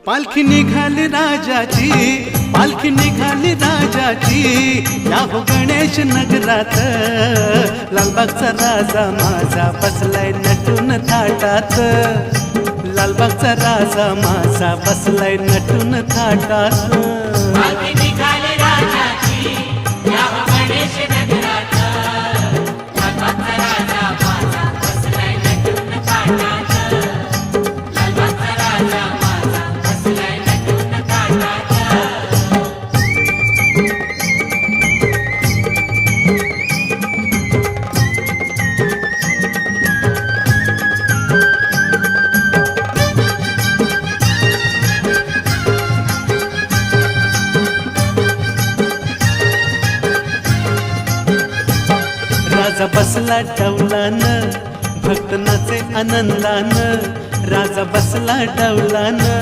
पालखी निघाली राजाची, पालखी निघाली राजाची, या हो गणेश नगरात। लालबागचा राजा माझा बसलाय नटून थाटात, लालबागचा राजा माझा बसलाय नटून थाटात। पालखी निघाली राजाची, या हो गणेश नगरात। लालबागचा राजा माझा बसलाय नटून थाटात, लालबागचा राजा माझा बसलाय नटून थाटात। राजा बसला डौलान, भक्त नाचे आनंदान, राजा बसला डौलान।